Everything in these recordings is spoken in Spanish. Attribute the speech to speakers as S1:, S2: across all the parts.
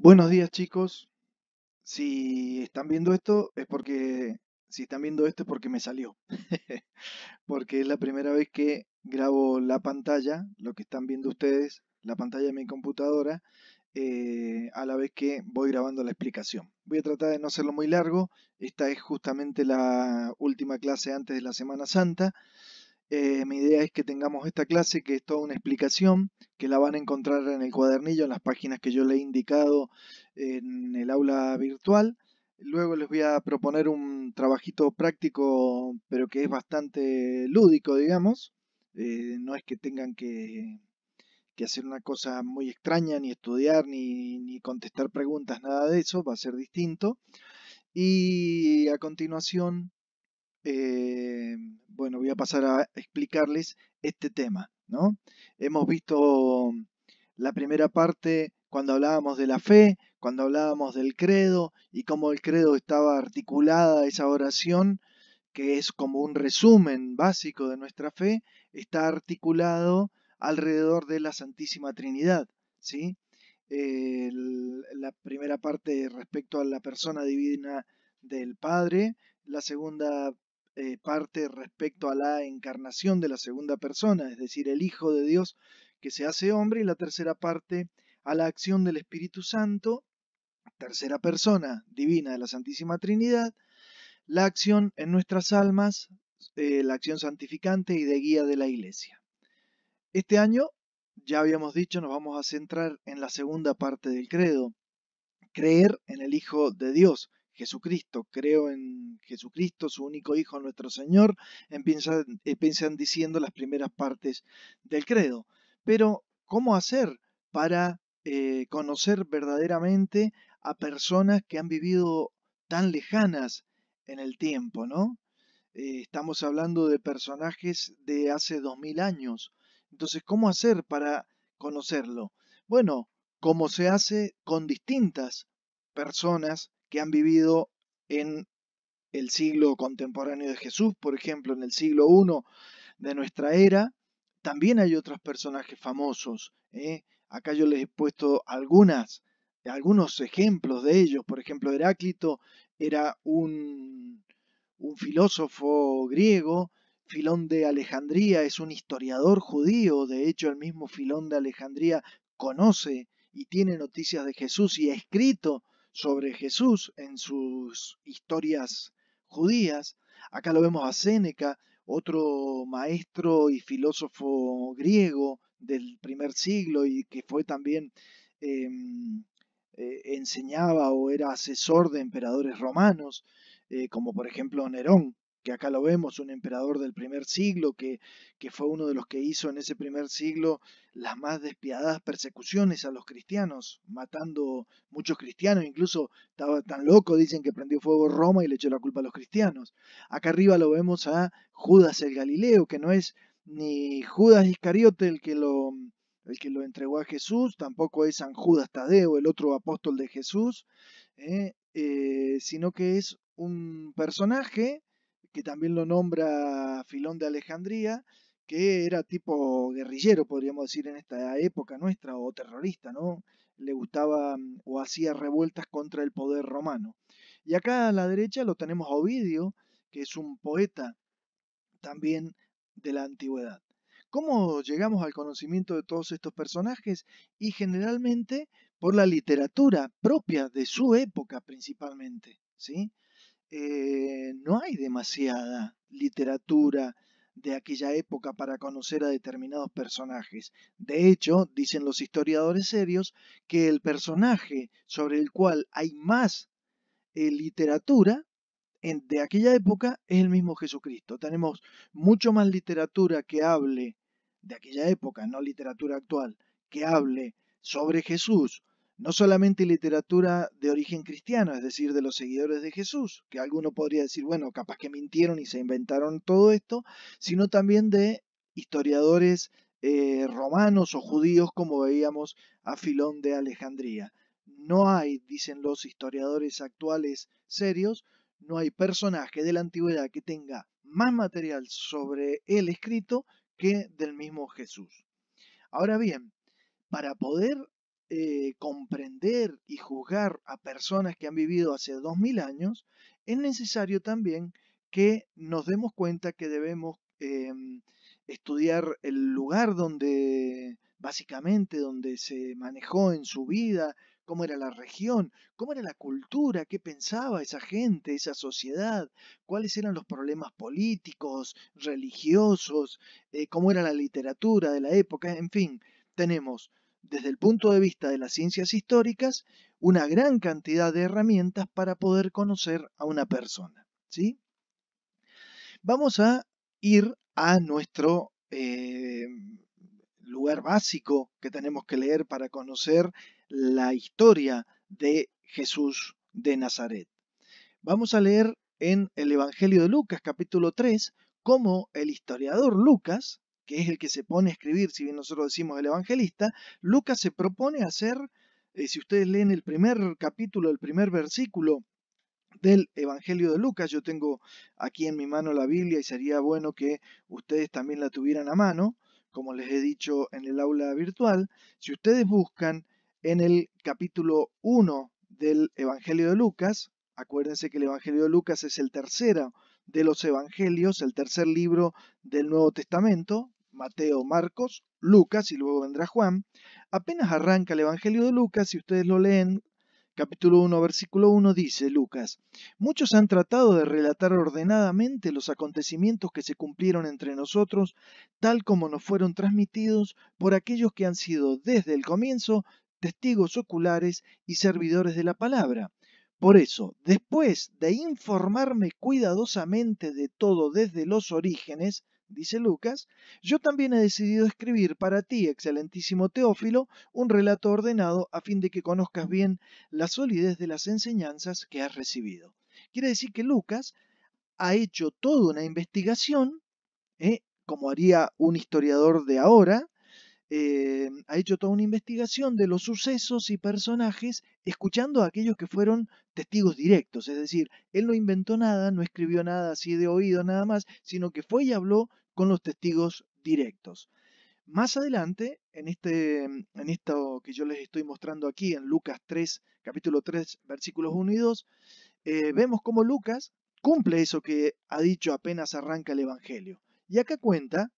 S1: Buenos días, chicos. Si están viendo esto es porque si están viendo esto es porque me salió. Porque es la primera vez que grabo la pantalla, lo que están viendo ustedes, la pantalla de mi computadora, a la vez que voy grabando la explicación. Voy a tratar de no hacerlo muy largo. Esta es justamente la última clase antes de la Semana Santa. Mi idea es que tengamos esta clase, que es toda una explicación, que la van a encontrar en el cuadernillo, en las páginas que yo le he indicado en el aula virtual. Luego les voy a proponer un trabajito práctico, pero que es bastante lúdico, digamos. No es que tengan que hacer una cosa muy extraña, ni estudiar, ni contestar preguntas, nada de eso, va a ser distinto. Y a continuación eh, bueno, voy a pasar a explicarles este tema, ¿no? Hemos visto la primera parte cuando hablábamos de la fe, cuando hablábamos del credo y cómo el credo estaba articulada esa oración, que es como un resumen básico de nuestra fe, está articulado alrededor de la Santísima Trinidad, ¿sí? La primera parte respecto a la persona divina del Padre, la segunda parte respecto a la encarnación de la segunda persona, es decir, el Hijo de Dios que se hace hombre, y la tercera parte a la acción del Espíritu Santo, tercera persona divina de la Santísima Trinidad, la acción en nuestras almas, la acción santificante y de guía de la Iglesia. Este año, ya habíamos dicho, nos vamos a centrar en la segunda parte del credo, creer en el Hijo de Dios, Jesucristo. Creo en Jesucristo, su único Hijo, nuestro Señor. Empiezan diciendo las primeras partes del credo. Pero, ¿cómo hacer para conocer verdaderamente a personas que han vivido tan lejanas en el tiempo, ¿no? Estamos hablando de personajes de hace 2000 años. Entonces, ¿cómo hacer para conocerlo? Bueno, como se hace con distintas personas que han vivido en el siglo contemporáneo de Jesús, por ejemplo, en el siglo I de nuestra era, también hay otros personajes famosos. Acá yo les he puesto algunos ejemplos de ellos. Por ejemplo, Heráclito era un filósofo griego. Filón de Alejandría es un historiador judío. De hecho, el mismo Filón de Alejandría conoce y tiene noticias de Jesús y ha escrito sobre Jesús en sus historias judías. Acá lo vemos a Séneca, otro maestro y filósofo griego del primer siglo y que fue también enseñaba o era asesor de emperadores romanos, como por ejemplo Nerón, que acá lo vemos, un emperador del primer siglo que fue uno de los que hizo en ese primer siglo las más despiadadas persecuciones a los cristianos, matando muchos cristianos, incluso estaba tan loco, dicen que prendió fuego Roma y le echó la culpa a los cristianos. Acá arriba lo vemos a Judas el Galileo, que no es ni Judas Iscariote el que lo entregó a Jesús, tampoco es San Judas Tadeo, el otro apóstol de Jesús, sino que es un personaje que también lo nombra Filón de Alejandría, que era tipo guerrillero, podríamos decir, en esta época nuestra, o terrorista, ¿no? Le gustaba o hacía revueltas contra el poder romano. Y acá a la derecha lo tenemos a Ovidio, que es un poeta también de la antigüedad. ¿Cómo llegamos al conocimiento de todos estos personajes? Y generalmente por la literatura propia de su época principalmente, ¿sí? No hay demasiada literatura de aquella época para conocer a determinados personajes. De hecho, dicen los historiadores serios que el personaje sobre el cual hay más literatura de aquella época es el mismo Jesucristo. Tenemos mucho más literatura que hable de aquella época, no literatura actual, que hable sobre Jesús. No solamente literatura de origen cristiano, es decir, de los seguidores de Jesús, que alguno podría decir, bueno, capaz que mintieron y se inventaron todo esto, sino también de historiadores romanos o judíos, como veíamos a Filón de Alejandría. No hay, dicen los historiadores actuales serios, no hay personaje de la antigüedad que tenga más material sobre el escrito que del mismo Jesús. Ahora bien, para poder comprender y juzgar a personas que han vivido hace 2000 años, es necesario también que nos demos cuenta que debemos estudiar el lugar donde, básicamente, donde se manejó en su vida, cómo era la región, cómo era la cultura, qué pensaba esa gente, esa sociedad, cuáles eran los problemas políticos, religiosos, cómo era la literatura de la época, en fin, tenemos desde el punto de vista de las ciencias históricas una gran cantidad de herramientas para poder conocer a una persona, ¿sí? Vamos a ir a nuestro lugar básico que tenemos que leer para conocer la historia de Jesús de Nazaret. Vamos a leer en el Evangelio de Lucas, capítulo 3, cómo el historiador Lucas, que es el que se pone a escribir, si bien nosotros decimos el evangelista, Lucas se propone hacer, si ustedes leen el primer capítulo, el primer versículo del Evangelio de Lucas, yo tengo aquí en mi mano la Biblia y sería bueno que ustedes también la tuvieran a mano, como les he dicho en el aula virtual. Si ustedes buscan en el capítulo 1 del Evangelio de Lucas, acuérdense que el Evangelio de Lucas es el tercero de los evangelios, el tercer libro del Nuevo Testamento, Mateo, Marcos, Lucas y luego vendrá Juan. Apenas arranca el Evangelio de Lucas, si ustedes lo leen, capítulo 1, versículo 1 dice Lucas: muchos han tratado de relatar ordenadamente los acontecimientos que se cumplieron entre nosotros, tal como nos fueron transmitidos por aquellos que han sido desde el comienzo testigos oculares y servidores de la palabra. Por eso, después de informarme cuidadosamente de todo desde los orígenes, dice Lucas, yo también he decidido escribir para ti, excelentísimo Teófilo, un relato ordenado a fin de que conozcas bien la solidez de las enseñanzas que has recibido. Quiere decir que Lucas ha hecho toda una investigación, como haría un historiador de ahora, ha hecho toda una investigación de los sucesos y personajes, escuchando a aquellos que fueron testigos directos. Es decir, él no inventó nada, no escribió nada así de oído nada más, sino que fue y habló con los testigos directos. Más adelante, en esto que yo les estoy mostrando aquí, en Lucas 3, capítulo 3, versículos 1 y 2, vemos cómo Lucas cumple eso que ha dicho apenas arranca el Evangelio. Y acá cuenta,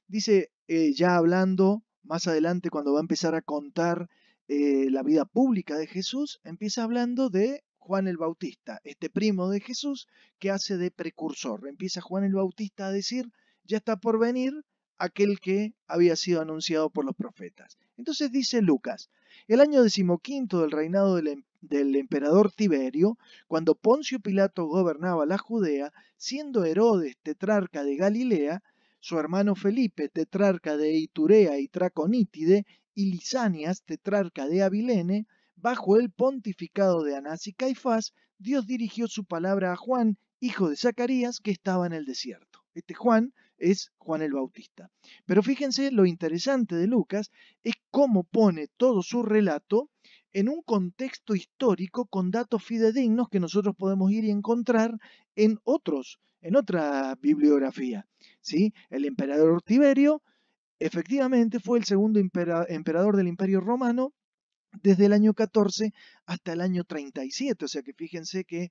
S1: dice, ya hablando más adelante cuando va a empezar a contar la vida pública de Jesús, empieza hablando de Juan el Bautista, este primo de Jesús que hace de precursor. Empieza Juan el Bautista a decir, ya está por venir aquel que había sido anunciado por los profetas. Entonces dice Lucas, el año 15 del reinado del emperador Tiberio, cuando Poncio Pilato gobernaba la Judea, siendo Herodes tetrarca de Galilea, su hermano Felipe, tetrarca de Iturea y Traconítide, y Lisanias, tetrarca de Abilene, bajo el pontificado de Anás y Caifás, Dios dirigió su palabra a Juan, hijo de Zacarías, que estaba en el desierto. Este Juan es Juan el Bautista. Pero fíjense, lo interesante de Lucas es cómo pone todo su relato en un contexto histórico con datos fidedignos que nosotros podemos ir y encontrar en otra bibliografía. ¿Sí? El emperador Tiberio efectivamente fue el segundo emperador del Imperio Romano desde el año 14 hasta el año 37. O sea que fíjense que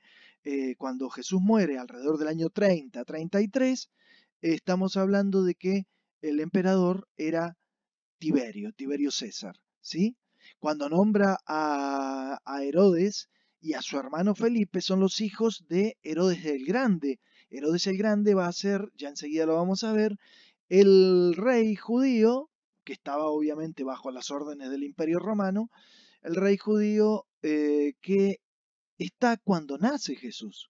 S1: cuando Jesús muere alrededor del año 30, 33, estamos hablando de que el emperador era Tiberio César. ¿Sí? Cuando nombra a Herodes y a su hermano Felipe, son los hijos de Herodes el Grande. Herodes el Grande va a ser, ya enseguida lo vamos a ver, el rey judío, que estaba obviamente bajo las órdenes del Imperio Romano, el rey judío que está cuando nace Jesús.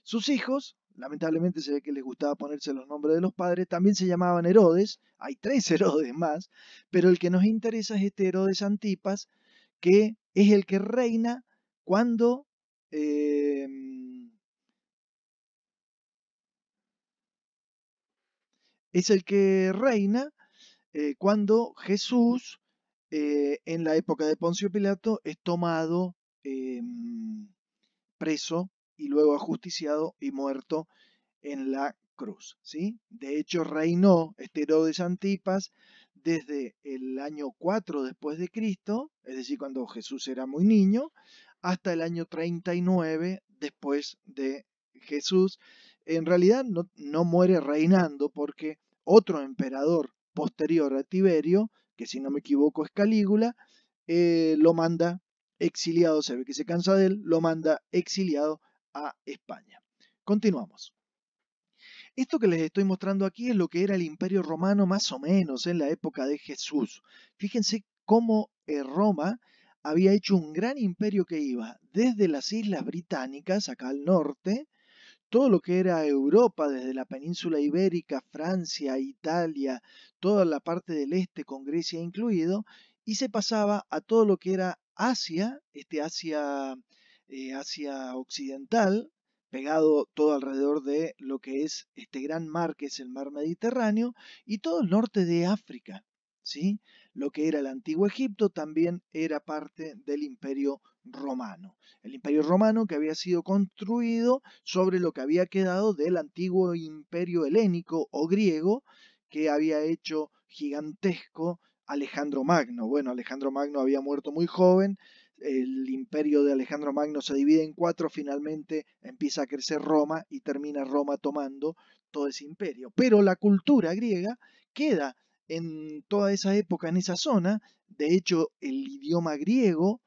S1: Sus hijos, lamentablemente se ve que les gustaba ponerse los nombres de los padres, también se llamaban Herodes, hay tres Herodes más, pero el que nos interesa es este Herodes Antipas, que es el que reina cuando eh, es el que reina cuando Jesús, en la época de Poncio Pilato, es tomado preso y luego ajusticiado y muerto en la cruz. ¿Sí? De hecho, reinó este Herodes Antipas desde el año 4 después de Cristo, es decir, cuando Jesús era muy niño, hasta el año 39 después de Jesús. En realidad no muere reinando porque otro emperador posterior a Tiberio, que si no me equivoco es Calígula, lo manda exiliado, se ve que se cansa de él, lo manda exiliado a España. Continuamos. Esto que les estoy mostrando aquí es lo que era el Imperio Romano más o menos en la época de Jesús. Fíjense cómo Roma había hecho un gran imperio que iba desde las Islas Británicas, acá al norte, todo lo que era Europa, desde la península ibérica, Francia, Italia, toda la parte del este con Grecia incluido, y se pasaba a todo lo que era Asia, Asia occidental, pegado todo alrededor de lo que es este gran mar que es el mar Mediterráneo, y todo el norte de África, ¿sí? Lo que era el antiguo Egipto también era parte del Imperio Romano. El Imperio Romano que había sido construido sobre lo que había quedado del antiguo Imperio helénico o griego que había hecho gigantesco Alejandro Magno. Bueno, Alejandro Magno había muerto muy joven, el imperio de Alejandro Magno se divide en cuatro, finalmente empieza a crecer Roma y termina Roma tomando todo ese imperio. Pero la cultura griega queda en toda esa época, en esa zona. De hecho, el idioma griego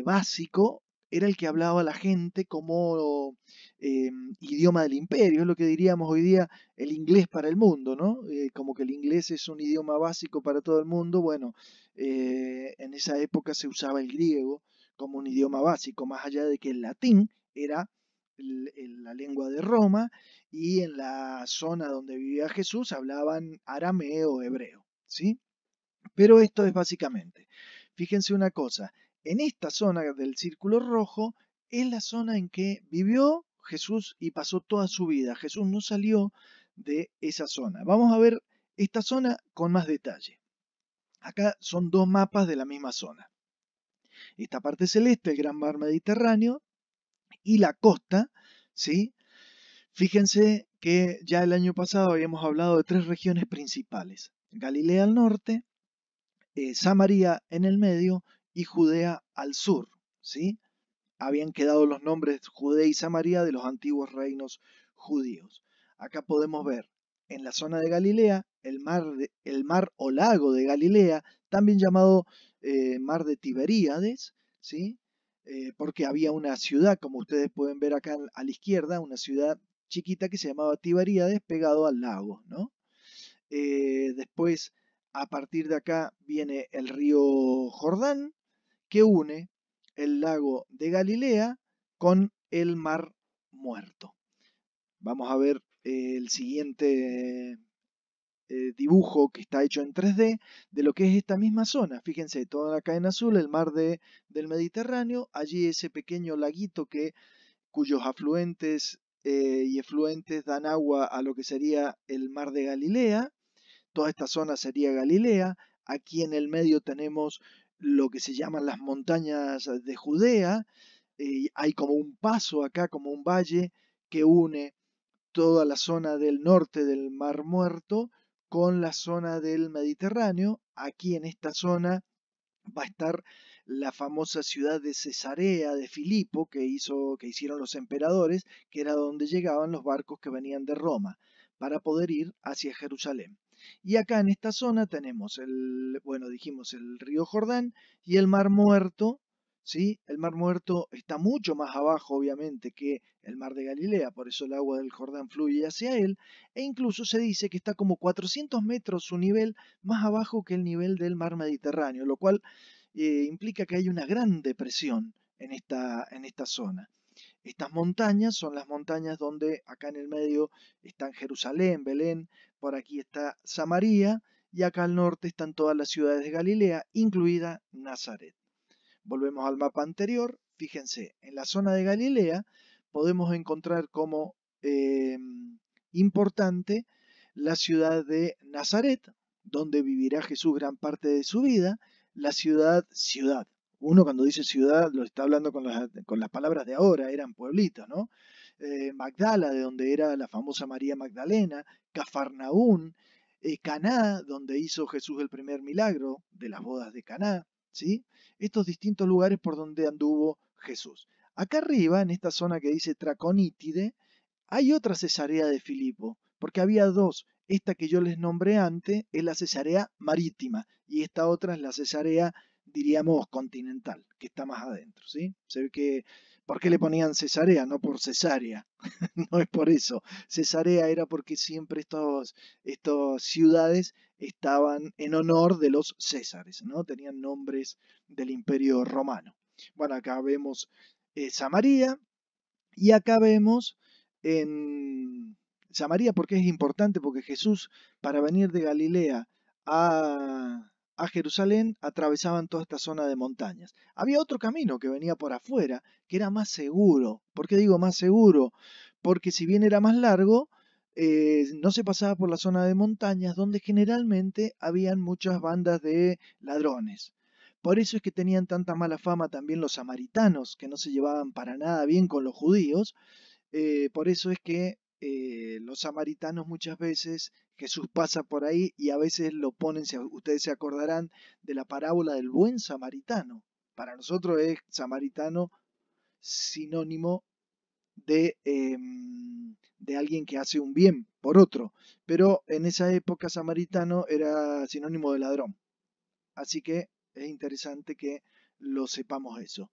S1: básico era el que hablaba la gente como idioma del imperio, es lo que diríamos hoy día el inglés para el mundo, ¿no? Como que el inglés es un idioma básico para todo el mundo. Bueno, en esa época se usaba el griego como un idioma básico, más allá de que el latín era la lengua de Roma, y en la zona donde vivía Jesús hablaban arameo o hebreo, ¿sí? Pero esto es básicamente, fíjense una cosa, en esta zona del círculo rojo es la zona en que vivió Jesús y pasó toda su vida. Jesús no salió de esa zona. Vamos a ver esta zona con más detalle. Acá son dos mapas de la misma zona. Esta parte celeste, el gran mar Mediterráneo, y la costa, ¿sí? Fíjense que ya el año pasado habíamos hablado de tres regiones principales. Galilea al norte, Samaria en el medio y Judea al sur, ¿sí? Habían quedado los nombres Judea y Samaria de los antiguos reinos judíos. Acá podemos ver en la zona de Galilea el mar o lago de Galilea, también llamado mar de Tiberíades, ¿sí? Porque había una ciudad, como ustedes pueden ver acá a la izquierda, una ciudad chiquita que se llamaba Tiberíades pegado al lago, ¿no? Después, a partir de acá, viene el río Jordán, que une el lago de Galilea con el mar Muerto. Vamos a ver el siguiente dibujo que está hecho en 3D de lo que es esta misma zona. Fíjense, toda acá en azul, el mar del Mediterráneo, allí ese pequeño laguito cuyos afluentes y efluentes dan agua a lo que sería el mar de Galilea. Toda esta zona sería Galilea. Aquí en el medio tenemos lo que se llaman las montañas de Judea. Hay como un paso acá, como un valle que une toda la zona del norte del Mar Muerto con la zona del Mediterráneo. Aquí en esta zona va a estar la famosa ciudad de Cesarea de Filipo que hicieron los emperadores, que era donde llegaban los barcos que venían de Roma para poder ir hacia Jerusalén. Y acá en esta zona tenemos bueno, dijimos el río Jordán y el Mar Muerto, ¿sí? El Mar Muerto está mucho más abajo, obviamente, que el Mar de Galilea, por eso el agua del Jordán fluye hacia él, e incluso se dice que está como 400 metros su nivel más abajo que el nivel del mar Mediterráneo, lo cual implica que hay una gran depresión en esta zona. Estas montañas son las montañas donde acá en el medio están Jerusalén, Belén, por aquí está Samaria y acá al norte están todas las ciudades de Galilea, incluida Nazaret. Volvemos al mapa anterior, fíjense, en la zona de Galilea podemos encontrar como importante la ciudad de Nazaret, donde vivirá Jesús gran parte de su vida, la ciudad. Uno cuando dice ciudad lo está hablando con las palabras de ahora, eran pueblitos, ¿no? Magdala, de donde era la famosa María Magdalena, Cafarnaún, Caná, donde hizo Jesús el primer milagro de las bodas de Caná, ¿sí? Estos distintos lugares por donde anduvo Jesús. Acá arriba, en esta zona que dice Traconítide, hay otra Cesarea de Filipo, porque había dos. Esta que yo les nombré antes es la Cesarea marítima y esta otra es la Cesarea, diríamos, continental, que está más adentro, ¿sí? Se ve que, ¿por qué le ponían Cesarea? No por cesárea, no es por eso. Cesarea era porque siempre estas ciudades estaban en honor de los Césares, ¿no? Tenían nombres del Imperio Romano. Bueno, acá vemos Samaria y acá vemos en Samaria, porque es importante, porque Jesús, para venir de Galilea a Jerusalén, atravesaban toda esta zona de montañas. Había otro camino que venía por afuera, que era más seguro. ¿Por qué digo más seguro? Porque si bien era más largo, no se pasaba por la zona de montañas, donde generalmente habían muchas bandas de ladrones. Por eso es que tenían tanta mala fama también los samaritanos, que no se llevaban para nada bien con los judíos. Por eso es que los samaritanos muchas veces Jesús pasa por ahí y a veces lo ponen, ustedes se acordarán de la parábola del buen samaritano. Para nosotros es samaritano sinónimo de alguien que hace un bien por otro, pero en esa época samaritano era sinónimo de ladrón. Así que es interesante que lo sepamos eso.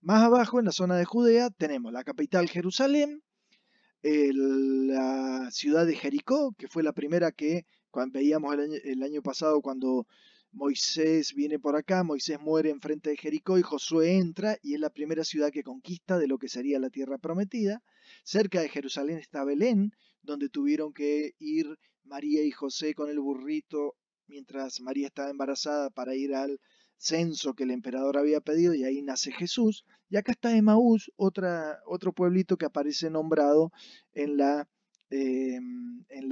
S1: Más abajo, en la zona de Judea, tenemos la capital Jerusalén, la ciudad de Jericó, que fue la primera que cuando veíamos el año pasado cuando Moisés viene por acá, Moisés muere enfrente de Jericó y Josué entra y es la primera ciudad que conquista de lo que sería la tierra prometida. Cerca de Jerusalén está Belén, donde tuvieron que ir María y José con el burrito mientras María estaba embarazada para ir al censo que el emperador había pedido y ahí nace Jesús. Y acá está Emaús, otro pueblito que aparece nombrado en, en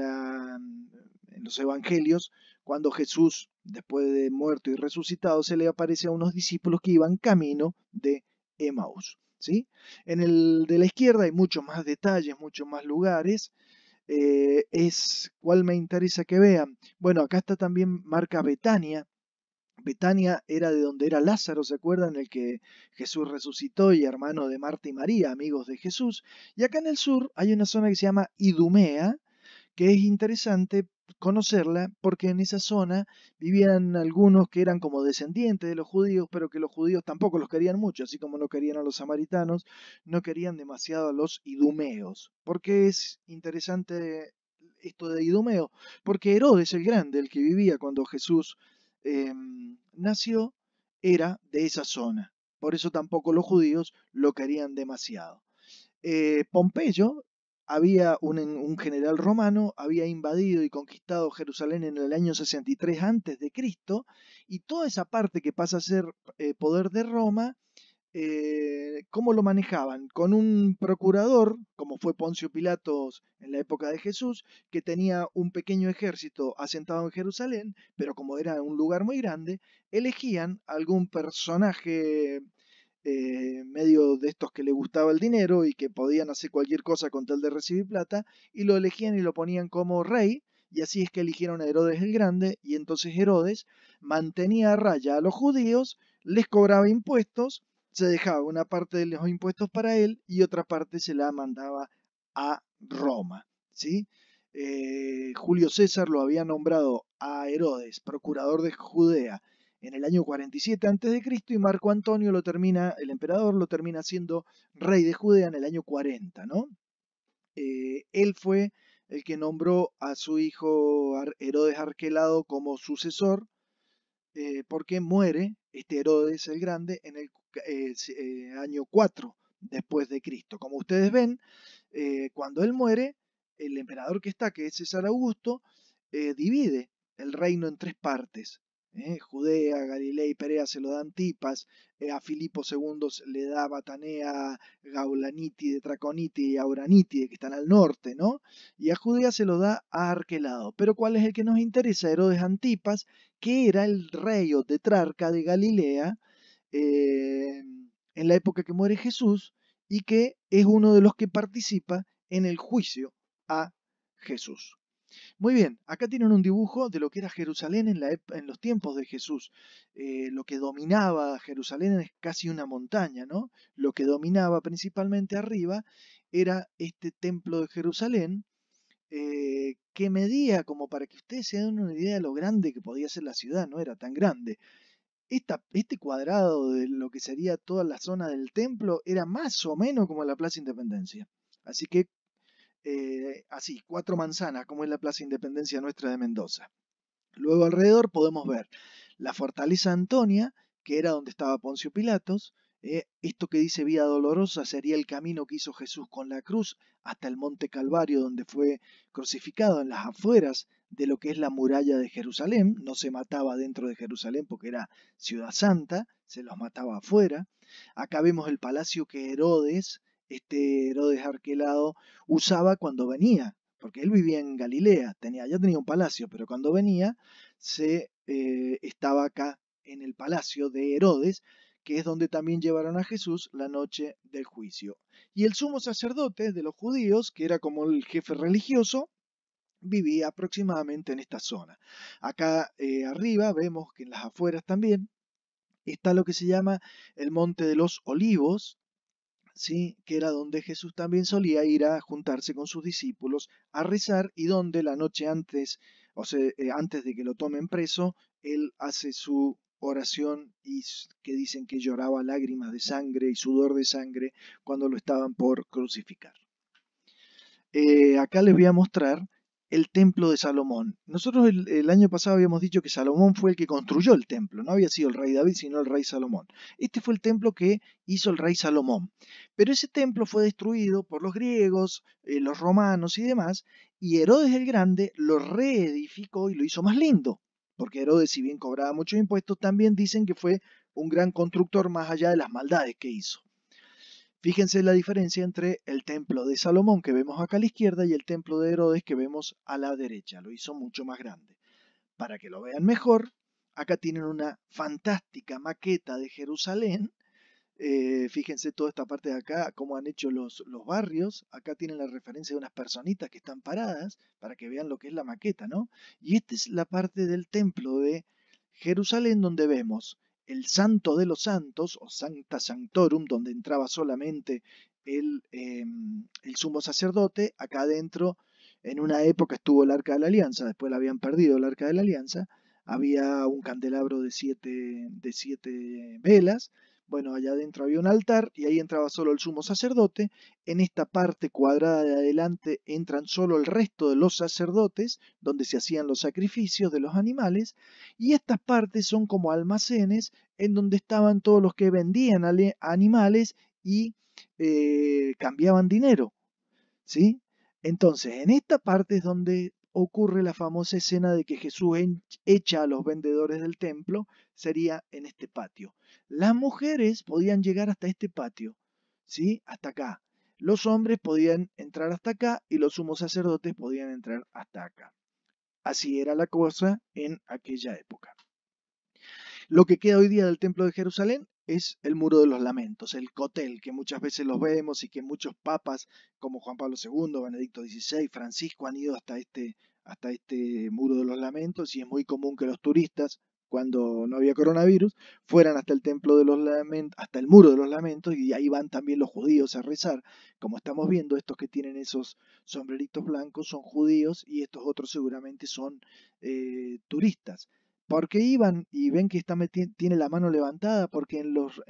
S1: los evangelios, cuando Jesús, después de muerto y resucitado, se le aparece a unos discípulos que iban camino de Emaús. ¿Sí? En el de la izquierda hay muchos más detalles, muchos más lugares. ¿Cuál me interesa que vean? Bueno, acá está también marca Betania. Betania era de donde era Lázaro, ¿se acuerdan? El que Jesús resucitó y hermano de Marta y María, amigos de Jesús. Y acá en el sur hay una zona que se llama Idumea, que es interesante conocerla porque en esa zona vivían algunos que eran como descendientes de los judíos, pero que los judíos tampoco los querían mucho, así como no querían a los samaritanos, no querían demasiado a los idumeos. ¿Por qué es interesante esto de Idumeo? Porque Herodes el Grande, el que vivía cuando Jesús nació, era de esa zona. Por eso tampoco los judíos lo querían demasiado. Pompeyo un general romano, había invadido y conquistado Jerusalén en el año 63 antes de Cristo, y toda esa parte que pasa a ser poder de Roma, ¿cómo lo manejaban? Con un procurador, como fue Poncio Pilatos en la época de Jesús, que tenía un pequeño ejército asentado en Jerusalén, pero como era un lugar muy grande, elegían algún personaje medio de estos que le gustaba el dinero y que podían hacer cualquier cosa con tal de recibir plata, y lo elegían y lo ponían como rey, y así es que eligieron a Herodes el Grande, y entonces Herodes mantenía a raya a los judíos, les cobraba impuestos, se dejaba una parte de los impuestos para él y otra parte se la mandaba a Roma, ¿sí? Julio César lo había nombrado a Herodes, procurador de Judea, en el año 47 a.C. y Marco Antonio el emperador lo termina siendo rey de Judea en el año 40, ¿no? Él fue el que nombró a su hijo Herodes Arquelado como sucesor, porque muere este Herodes el Grande en el año 4 después de Cristo. Como ustedes ven, cuando él muere, el emperador que está, que es César Augusto, divide el reino en tres partes. Judea, Galilea y Perea se lo da Antipas, a Filipo II le da Batanea, Gaulanítide, Traconítide y Auranítide, que están al norte, ¿no? Y a Judea se lo da a Arquelado. Pero ¿cuál es el que nos interesa? Herodes Antipas, que era el rey o tetrarca de Galilea en la época que muere Jesús y que es uno de los que participa en el juicio a Jesús. Muy bien, acá tienen un dibujo de lo que era Jerusalén en los tiempos de Jesús. Lo que dominaba Jerusalén es casi una montaña, ¿no? Lo que dominaba principalmente arriba era este templo de Jerusalén, que medía, como para que ustedes se den una idea de lo grande que podía ser la ciudad, no era tan grande. Este cuadrado de lo que sería toda la zona del templo era más o menos como la Plaza Independencia. Así que así, 4 manzanas, como es la Plaza Independencia nuestra de Mendoza. Luego alrededor podemos ver la Fortaleza Antonia, que era donde estaba Poncio Pilatos. Esto que dice Vía Dolorosa sería el camino que hizo Jesús con la cruz hasta el Monte Calvario, donde fue crucificado en las afueras de lo que es la muralla de Jerusalén. No se mataba dentro de Jerusalén porque era ciudad santa, se los mataba afuera. Acá vemos el palacio que Herodes Arquelao, usaba cuando venía, porque él vivía en Galilea, ya tenía un palacio, pero cuando venía estaba acá en el palacio de Herodes, que es donde también llevaron a Jesús la noche del juicio. Y el sumo sacerdote de los judíos, que era como el jefe religioso, vivía aproximadamente en esta zona. Acá arriba vemos que en las afueras también está lo que se llama el Monte de los Olivos, ¿sí? Que era donde Jesús también solía ir a juntarse con sus discípulos a rezar, y donde la noche antes, o sea, antes de que lo tomen preso, él hace su oración y que dicen que lloraba lágrimas de sangre y sudor de sangre cuando lo estaban por crucificar. Acá les voy a mostrar el templo de Salomón. Nosotros el año pasado habíamos dicho que Salomón fue el que construyó el templo, no había sido el rey David, sino el rey Salomón. Este fue el templo que hizo el rey Salomón. Pero ese templo fue destruido por los griegos, los romanos y demás, y Herodes el Grande lo reedificó y lo hizo más lindo. Porque Herodes, si bien cobraba muchos impuestos, también dicen que fue un gran constructor más allá de las maldades que hizo. Fíjense la diferencia entre el templo de Salomón que vemos acá a la izquierda y el templo de Herodes que vemos a la derecha. Lo hizo mucho más grande. Para que lo vean mejor, acá tienen una fantástica maqueta de Jerusalén. Fíjense toda esta parte de acá, cómo han hecho los barrios. Acá tienen la referencia de unas personitas que están paradas para que vean lo que es la maqueta, ¿no? Y esta es la parte del templo de Jerusalén donde vemos el Santo de los Santos, o Sancta Sanctorum, donde entraba solamente el sumo sacerdote. Acá adentro, en una época estuvo el Arca de la Alianza, después la habían perdido el Arca de la Alianza. Había un candelabro de siete velas. Bueno, allá adentro había un altar y ahí entraba solo el sumo sacerdote. En esta parte cuadrada de adelante entran solo el resto de los sacerdotes, donde se hacían los sacrificios de los animales. Y estas partes son como almacenes en donde estaban todos los que vendían animales y cambiaban dinero, ¿sí? Entonces, en esta parte es donde ocurre la famosa escena de que Jesús echa a los vendedores del templo. Sería en este patio. Las mujeres podían llegar hasta este patio, ¿sí? Hasta acá. Los hombres podían entrar hasta acá y los sumos sacerdotes podían entrar hasta acá. Así era la cosa en aquella época. Lo que queda hoy día del Templo de Jerusalén es el Muro de los Lamentos, el Cotel, que muchas veces los vemos y que muchos papas como Juan Pablo II, Benedicto XVI, Francisco han ido hasta este Muro de los Lamentos, y es muy común que los turistas, cuando no había coronavirus, fueran hasta el Templo de los Lamentos, hasta el Muro de los Lamentos, y ahí van también los judíos a rezar. Como estamos viendo, estos que tienen esos sombreritos blancos son judíos y estos otros seguramente son turistas. Porque iban y ven que tiene la mano levantada, porque en los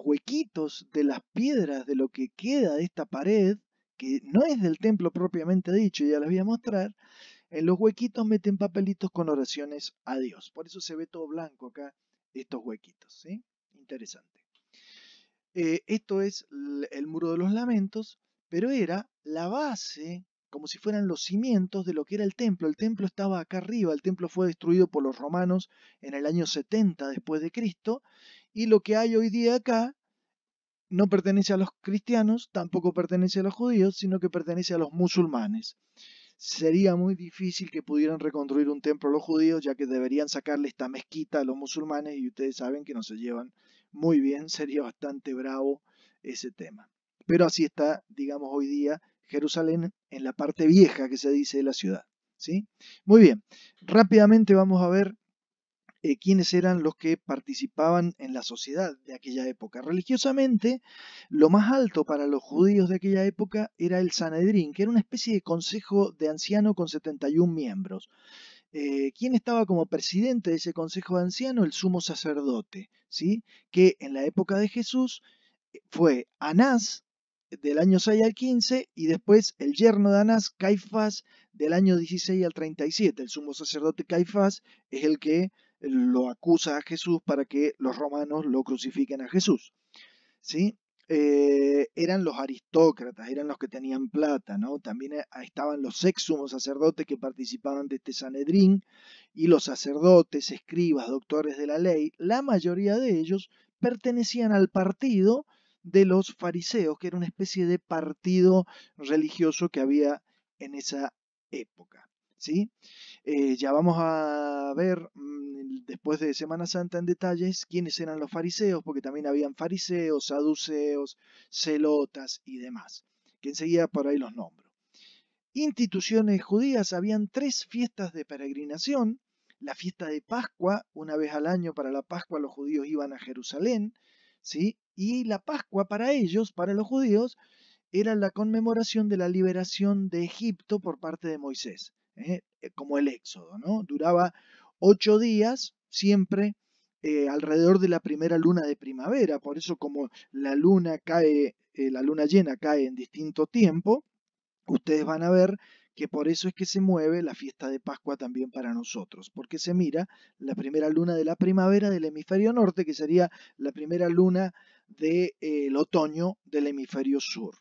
S1: huequitos de las piedras de lo que queda de esta pared, que no es del templo propiamente dicho, ya les voy a mostrar, en los huequitos meten papelitos con oraciones a Dios. Por eso se ve todo blanco acá, estos huequitos, ¿sí? Interesante. Esto es el Muro de los Lamentos, pero era la base, como si fueran los cimientos de lo que era el templo. El templo estaba acá arriba, el templo fue destruido por los romanos en el año 70 después de Cristo, y lo que hay hoy día acá no pertenece a los cristianos, tampoco pertenece a los judíos, sino que pertenece a los musulmanes. Sería muy difícil que pudieran reconstruir un templo los judíos, ya que deberían sacarle esta mezquita a los musulmanes, y ustedes saben que no se llevan muy bien. Sería bastante bravo ese tema. Pero así está, digamos, hoy día Jerusalén en la parte vieja que se dice de la ciudad. ¿Sí? Muy bien, rápidamente vamos a ver quiénes eran los que participaban en la sociedad de aquella época. Religiosamente, lo más alto para los judíos de aquella época era el Sanedrín, que era una especie de consejo de anciano con 71 miembros. ¿Quién estaba como presidente de ese consejo de anciano? El sumo sacerdote, ¿sí? Que en la época de Jesús fue Anás del año 6 al 15 y después el yerno de Anás, Caifás, del año 16 al 37. El sumo sacerdote Caifás es el que lo acusa a Jesús para que los romanos lo crucifiquen a Jesús. ¿Sí? Eran los aristócratas, eran los que tenían plata, ¿no? También estaban los ex sumos sacerdotes que participaban de este Sanedrín y los sacerdotes, escribas, doctores de la ley, la mayoría de ellos pertenecían al partido de los fariseos, que era una especie de partido religioso que había en esa época, ¿sí? Ya vamos a ver después de Semana Santa en detalles quiénes eran los fariseos, porque también habían fariseos, saduceos, celotas y demás, que enseguida por ahí los nombro. Instituciones judías, habían 3 fiestas de peregrinación. La fiesta de Pascua, una vez al año para la Pascua los judíos iban a Jerusalén, ¿sí? Y la Pascua para ellos, para los judíos, era la conmemoración de la liberación de Egipto por parte de Moisés, como el Éxodo, ¿no? Duraba 8 días, siempre alrededor de la primera luna de primavera, por eso como la luna cae, la luna llena cae en distinto tiempo, ustedes van a ver que por eso es que se mueve la fiesta de Pascua también para nosotros, porque se mira la primera luna de la primavera del hemisferio norte, que sería la primera luna del otoño del hemisferio sur.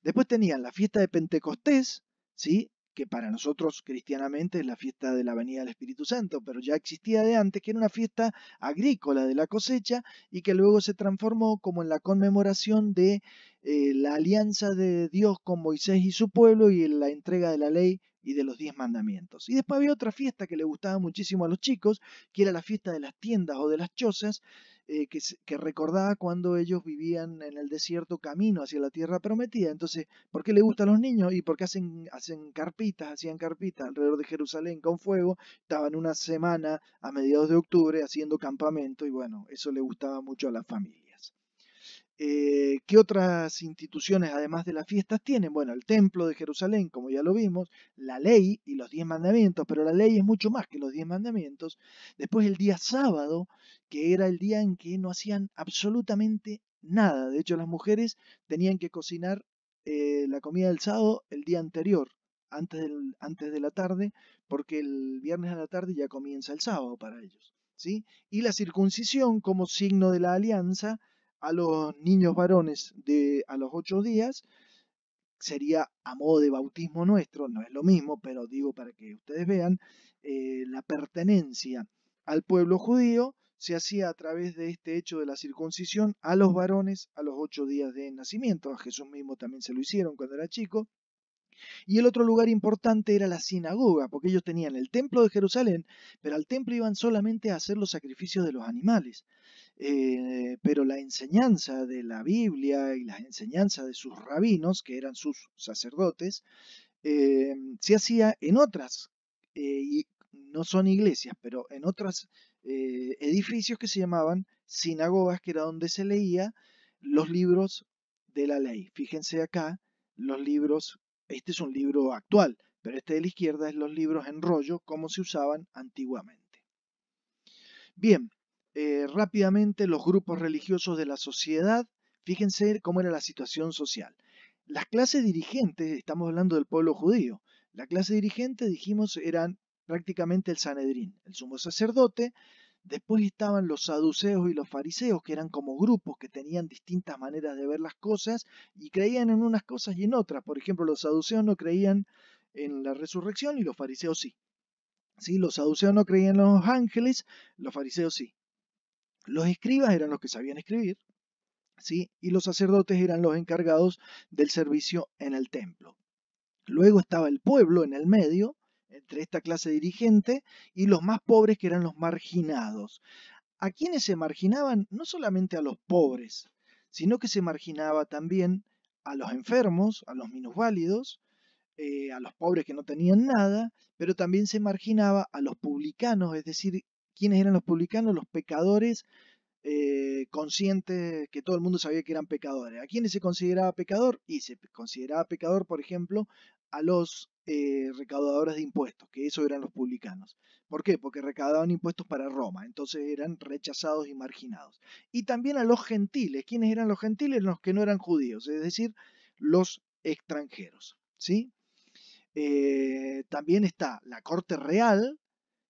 S1: Después tenían la fiesta de Pentecostés, ¿sí? Que para nosotros cristianamente es la fiesta de la venida del Espíritu Santo, pero ya existía de antes, que era una fiesta agrícola de la cosecha y que luego se transformó como en la conmemoración de la alianza de Dios con Moisés y su pueblo y en la entrega de la ley y de los 10 mandamientos. Y después había otra fiesta que le gustaba muchísimo a los chicos, que era la fiesta de las tiendas o de las chozas, que recordaba cuando ellos vivían en el desierto camino hacia la tierra prometida. Entonces, ¿por qué le gusta a los niños? Y porque hacían carpitas alrededor de Jerusalén con fuego. Estaban una semana a mediados de octubre haciendo campamento y bueno, eso le gustaba mucho a las familias. ¿Qué otras instituciones además de las fiestas tienen? Bueno, el templo de Jerusalén, como ya lo vimos, la ley y los 10 mandamientos, pero la ley es mucho más que los 10 mandamientos. Después el día sábado, que era el día en que no hacían absolutamente nada. De hecho, las mujeres tenían que cocinar la comida del sábado el día anterior, antes de la tarde, porque el viernes a la tarde ya comienza el sábado para ellos, ¿sí? Y la circuncisión como signo de la alianza a los niños varones a los 8 días, sería a modo de bautismo nuestro, no es lo mismo, pero digo para que ustedes vean, la pertenencia al pueblo judío se hacía a través de este hecho de la circuncisión a los varones a los 8 días de nacimiento. A Jesús mismo también se lo hicieron cuando era chico. Y el otro lugar importante era la sinagoga, porque ellos tenían el templo de Jerusalén, pero al templo iban solamente a hacer los sacrificios de los animales. Pero la enseñanza de la Biblia y la enseñanza de sus rabinos, que eran sus sacerdotes, se hacía en otras, y no son iglesias, pero en otros edificios que se llamaban sinagogas, que era donde se leía los libros de la ley. Fíjense acá, los libros, este es un libro actual, pero este de la izquierda es los libros en rollo, como se usaban antiguamente. Bien, rápidamente los grupos religiosos de la sociedad, fíjense cómo era la situación social. Las clases dirigentes, estamos hablando del pueblo judío, la clase dirigente, dijimos, eran prácticamente el Sanedrín, el sumo sacerdote. Después estaban los saduceos y los fariseos, que eran como grupos que tenían distintas maneras de ver las cosas y creían en unas cosas y en otras. Por ejemplo, los saduceos no creían en la resurrección y los fariseos sí. ¿Sí? Los saduceos no creían en los ángeles, los fariseos sí. Los escribas eran los que sabían escribir, ¿sí? Y los sacerdotes eran los encargados del servicio en el templo. Luego estaba el pueblo en el medio, entre esta clase dirigente, y los más pobres, que eran los marginados. ¿A quienes se marginaban? No solamente a los pobres, sino que se marginaba también a los enfermos, a los minusválidos, a los pobres que no tenían nada, pero también se marginaba a los publicanos, es decir, ¿quiénes eran los publicanos? Los pecadores conscientes, que todo el mundo sabía que eran pecadores. ¿A quiénes se consideraba pecador? Y se consideraba pecador, por ejemplo, a los recaudadores de impuestos, que esos eran los publicanos. ¿Por qué? Porque recaudaban impuestos para Roma, entonces eran rechazados y marginados. Y también a los gentiles. ¿Quiénes eran los gentiles? Los que no eran judíos, es decir, los extranjeros. ¿Sí? También está la corte real,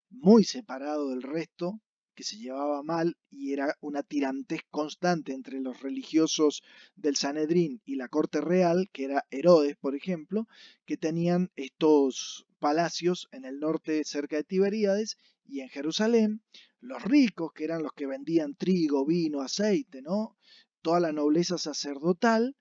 S1: muy separado del resto, que se llevaba mal y era una tirantez constante entre los religiosos del Sanedrín y la corte real, que era Herodes, por ejemplo, que tenían estos palacios en el norte cerca de Tiberíades y en Jerusalén. Los ricos, que eran los que vendían trigo, vino, aceite, ¿no? Toda la nobleza sacerdotal,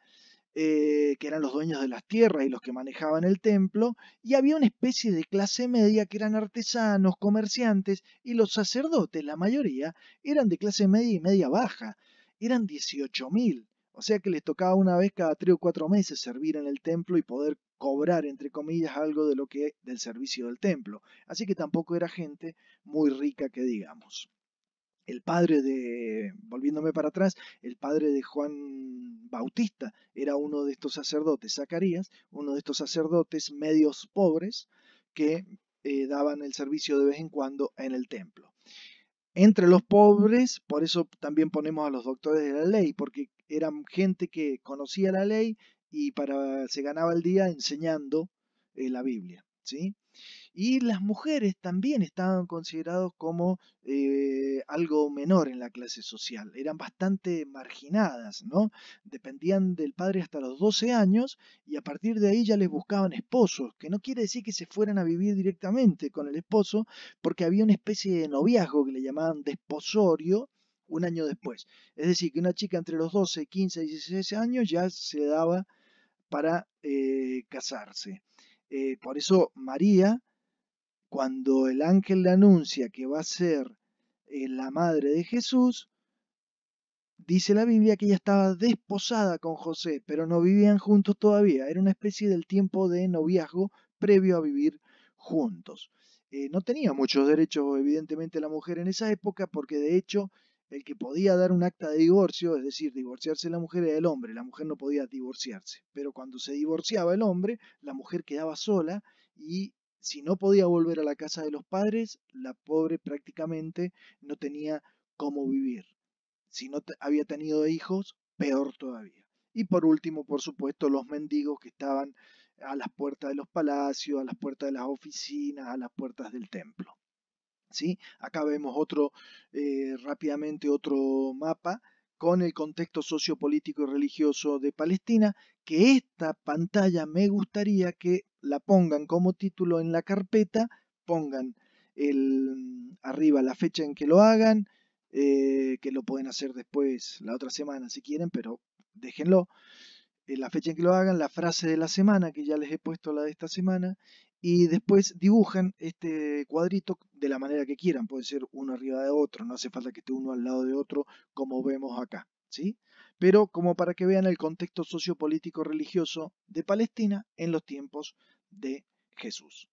S1: que eran los dueños de las tierras y los que manejaban el templo, y había una especie de clase media que eran artesanos, comerciantes, y los sacerdotes, la mayoría, eran de clase media y media baja, eran 18.000, o sea que les tocaba una vez cada 3 o 4 meses servir en el templo y poder cobrar, entre comillas, algo de lo que del servicio del templo. Así que tampoco era gente muy rica que digamos. El padre de, volviéndome para atrás, el padre de Juan Bautista era uno de estos sacerdotes, Zacarías, uno de estos sacerdotes medios pobres que daban el servicio de vez en cuando en el templo. Entre los pobres, por eso también ponemos a los doctores de la ley, porque eran gente que conocía la ley y se ganaba el día enseñando la Biblia, ¿sí? Y las mujeres también estaban considerados como algo menor en la clase social, eran bastante marginadas, ¿no? Dependían del padre hasta los 12 años y a partir de ahí ya les buscaban esposos, que no quiere decir que se fueran a vivir directamente con el esposo, porque había una especie de noviazgo que le llamaban desposorio un año después. Es decir, que una chica entre los 12, 15 y 16 años ya se daba para casarse. Por eso María, cuando el ángel le anuncia que va a ser la madre de Jesús, dice la Biblia que ella estaba desposada con José, pero no vivían juntos todavía. Era una especie del tiempo de noviazgo previo a vivir juntos. No tenía muchos derechos, evidentemente, la mujer en esa época, porque de hecho el que podía dar un acta de divorcio, es decir, divorciarse la mujer era el hombre, la mujer no podía divorciarse. Pero cuando se divorciaba el hombre, la mujer quedaba sola y si no podía volver a la casa de los padres, la pobre prácticamente no tenía cómo vivir. Si no había tenido hijos, peor todavía. Y por último, por supuesto, los mendigos que estaban a las puertas de los palacios, a las puertas de las oficinas, a las puertas del templo. ¿Sí? Acá vemos rápidamente otro mapa con el contexto sociopolítico y religioso de Palestina, que esta pantalla me gustaría que la pongan como título en la carpeta, pongan arriba la fecha en que lo hagan, que lo pueden hacer después la otra semana si quieren, pero déjenlo la fecha en que lo hagan, la frase de la semana, que ya les he puesto la de esta semana, y después dibujan este cuadrito de la manera que quieran, puede ser uno arriba de otro, no hace falta que esté uno al lado de otro como vemos acá, ¿sí? Pero como para que vean el contexto sociopolítico religioso de Palestina en los tiempos de Jesús.